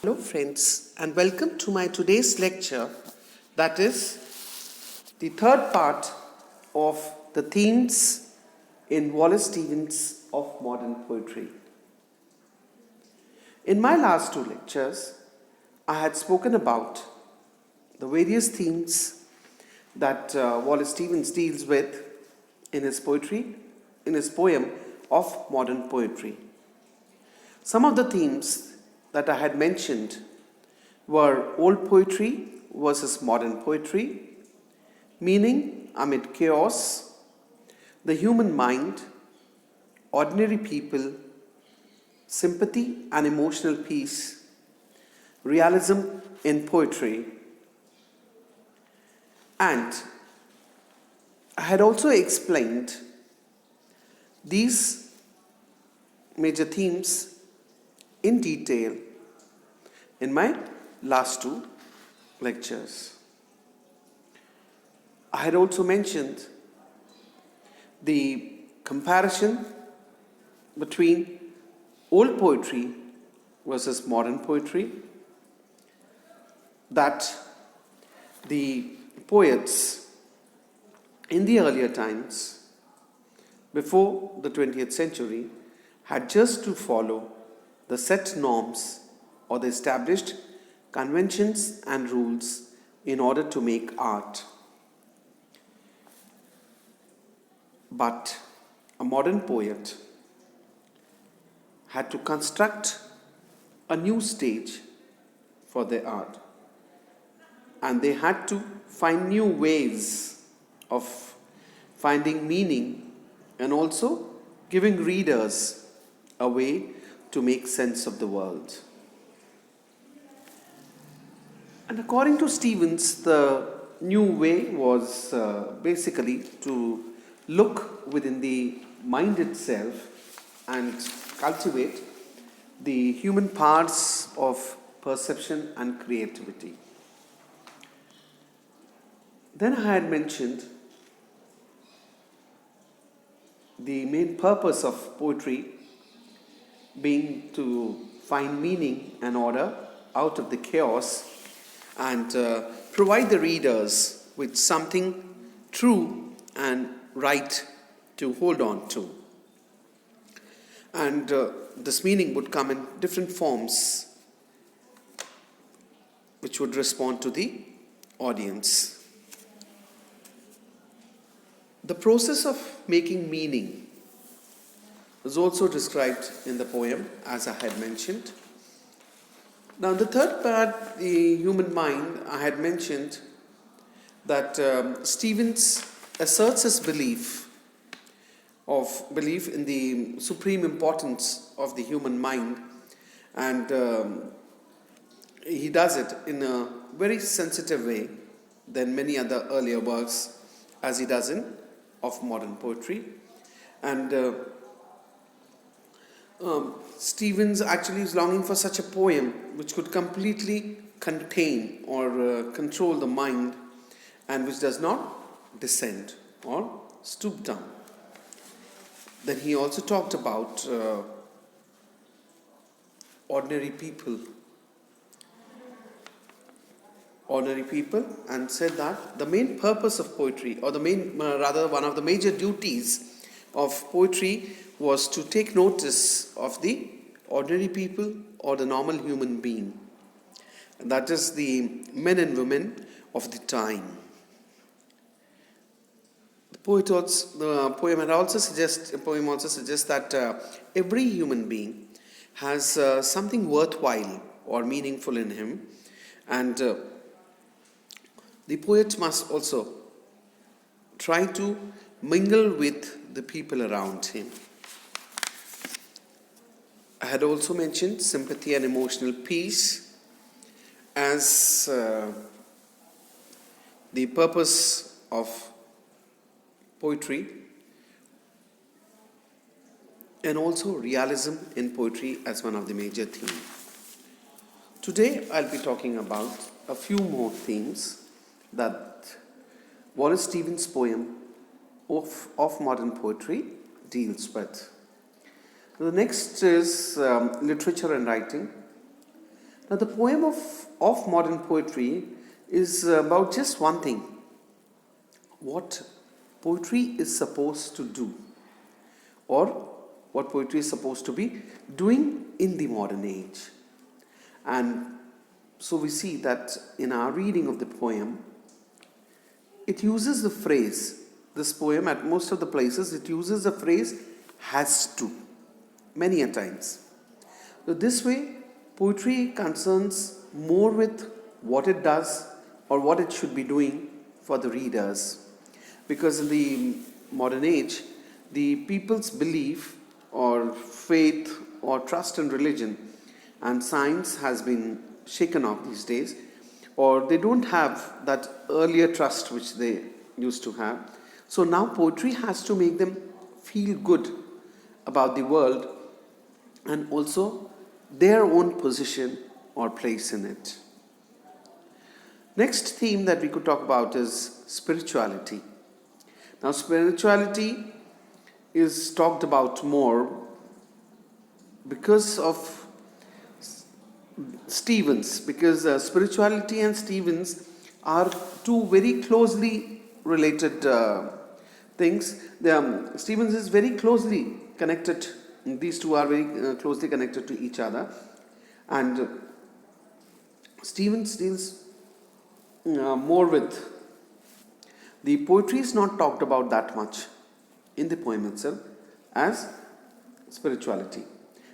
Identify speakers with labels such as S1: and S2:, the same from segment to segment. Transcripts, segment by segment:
S1: Hello friends, and welcome to my today's lecture, that is the third part of the themes in Wallace Stevens of modern poetry. In my last two lectures, I had spoken about the various themes that Wallace Stevens deals with in his poem of modern poetry. Some of the themes that I had mentioned were old poetry versus modern poetry, meaning amid chaos, the human mind, ordinary people, sympathy and emotional peace, realism in poetry, and I had also explained these major themes in detail in my last two lectures. I had also mentioned the comparison between old poetry versus modern poetry, that the poets in the earlier times, before the 20th century, had just to follow the set norms or the established conventions and rules in order to make art. But a modern poet had to construct a new stage for their art, and they had to find new ways of finding meaning and also giving readers a way to make sense of the world. And according to Stevens, the new way was basically to look within the mind itself and cultivate the human parts of perception and creativity. Then I had mentioned the main purpose of poetry being to find meaning and order out of the chaos and provide the readers with something true and right to hold on to. And this meaning would come in different forms which would respond to the audience. The process of making meaning is also described in the poem, as I had mentioned. Now, the third part, the human mind, I had mentioned that Stevens asserts his belief in the supreme importance of the human mind, and he does it in a very sensitive way than many other earlier works, as he does in of modern poetry. And Stevens actually is longing for such a poem which could completely contain or control the mind, and which does not descend or stoop down. Then he also talked about ordinary people, and said that the main purpose of poetry, or one of the major duties of poetry, was to take notice of the ordinary people or the normal human being. And that is the men and women of the time. The poem also suggests that every human being has something worthwhile or meaningful in him, and the poet must also try to mingle with the people around him. I had also mentioned sympathy and emotional peace as the purpose of poetry, and also realism in poetry as one of the major themes. Today I'll be talking about a few more themes that Wallace Stevens' poem of modern poetry deals with. The next is literature and writing. Now, the poem of modern poetry is about just one thing: what poetry is supposed to do, or what poetry is supposed to be doing in the modern age. And so we see that in our reading of the poem, it uses the phrase, this poem at most of the places, it uses the phrase has to, many a times. So this way, poetry concerns more with what it does or what it should be doing for the readers. Because in the modern age, the people's belief or faith or trust in religion and science has been shaken off these days, or they don't have that earlier trust which they used to have. So now poetry has to make them feel good about the world and also their own position or place in it. Next theme that we could talk about is spirituality. Now, spirituality is talked about more because of Stevens, because spirituality and Stevens are two very closely related things. Stevens is very closely connected, these two are very closely connected to each other, and Stevens deals more with the poetry is not talked about that much in the poem itself as spirituality.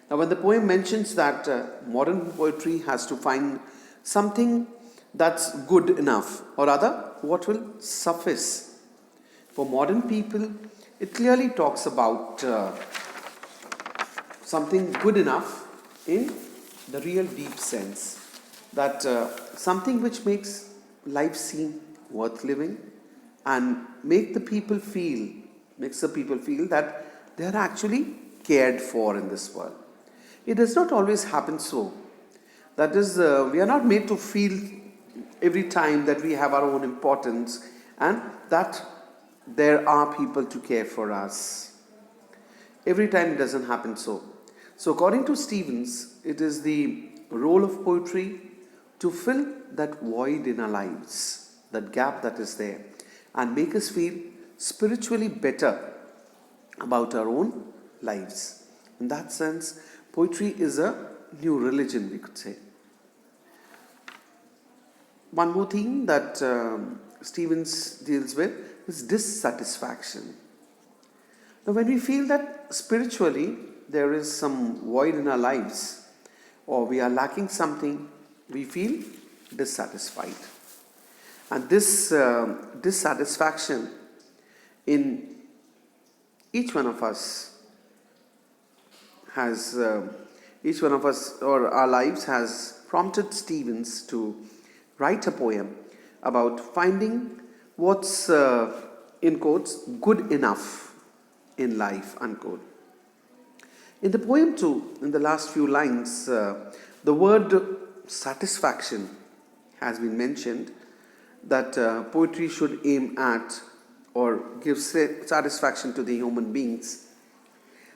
S1: Now, when the poem mentions that modern poetry has to find something that's good enough, or rather, what will suffice for modern people, it clearly talks about something good enough in the real deep sense, that something which makes life seem worth living and makes the people feel that they are actually cared for in this world. It does not always happen so. That is, we are not made to feel every time that we have our own importance and that there are people to care for us. Every time it doesn't happen so. So according to Stevens, it is the role of poetry to fill that void in our lives, that gap that is there, and make us feel spiritually better about our own lives. In that sense, poetry is a new religion, we could say. One more thing that Stevens deals with is dissatisfaction. Now, when we feel that spiritually there is some void in our lives, or we are lacking something, we feel dissatisfied. And this dissatisfaction in each one of us or our lives has prompted Stevens to write a poem about finding what's, in quotes, good enough in life, unquote. In the poem too, in the last few lines, the word satisfaction has been mentioned, that poetry should aim at or give satisfaction to the human beings.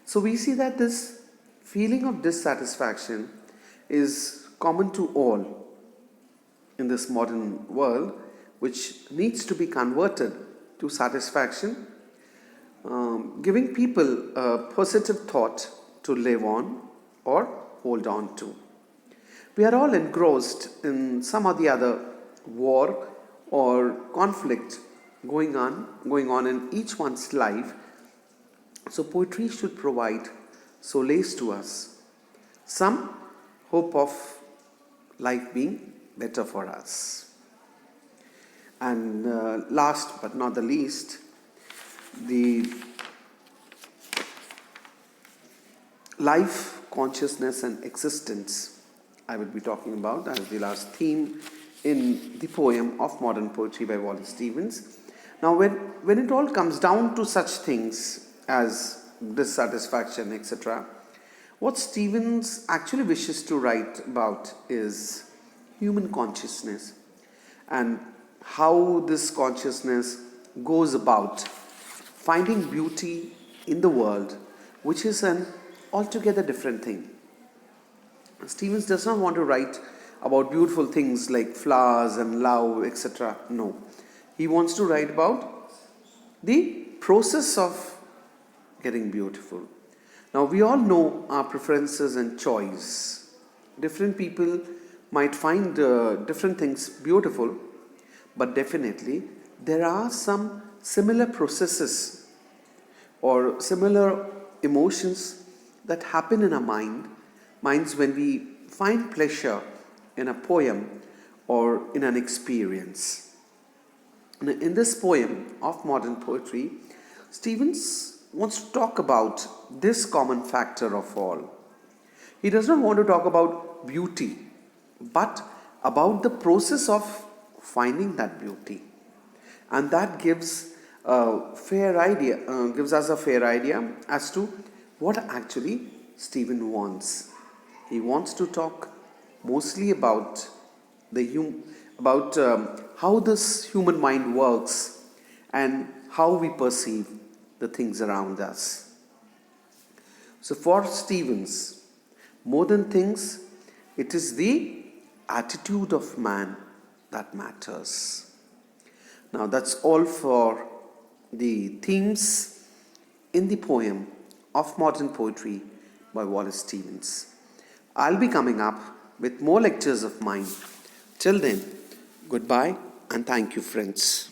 S1: So we see that this feeling of dissatisfaction is common to all in this modern world, which needs to be converted to satisfaction, giving people a positive thought to live on or hold on to. We are all engrossed in some or the other war or conflict going on in each one's life. So poetry should provide solace to us, some hope of life being better for us. And last but not the least, the life, consciousness and existence I will be talking about as the last theme in the poem of modern poetry by Wallace Stevens. Now, when it all comes down to such things as dissatisfaction, etc., what Stevens actually wishes to write about is human consciousness and how this consciousness goes about finding beauty in the world, which is an altogether different thing. Stevens does not want to write about beautiful things like flowers and love, etc. No. He wants to write about the process of getting beautiful. Now, we all know our preferences and choice. Different people might find different things beautiful, but definitely there are some similar processes or similar emotions that happen in our minds when we find pleasure in a poem or in an experience. In this poem of modern poetry, Stevens wants to talk about this common factor of all. He does not want to talk about beauty, but about the process of finding that beauty. And that gives gives us a fair idea as to what actually Stephen wants. He wants to talk mostly about how this human mind works and how we perceive the things around us. So for Stevens, more than things, it is the attitude of man that matters. Now that's all for the themes in the poem of modern poetry by Wallace Stevens. I'll be coming up with more lectures of mine. Till then, goodbye and thank you, friends.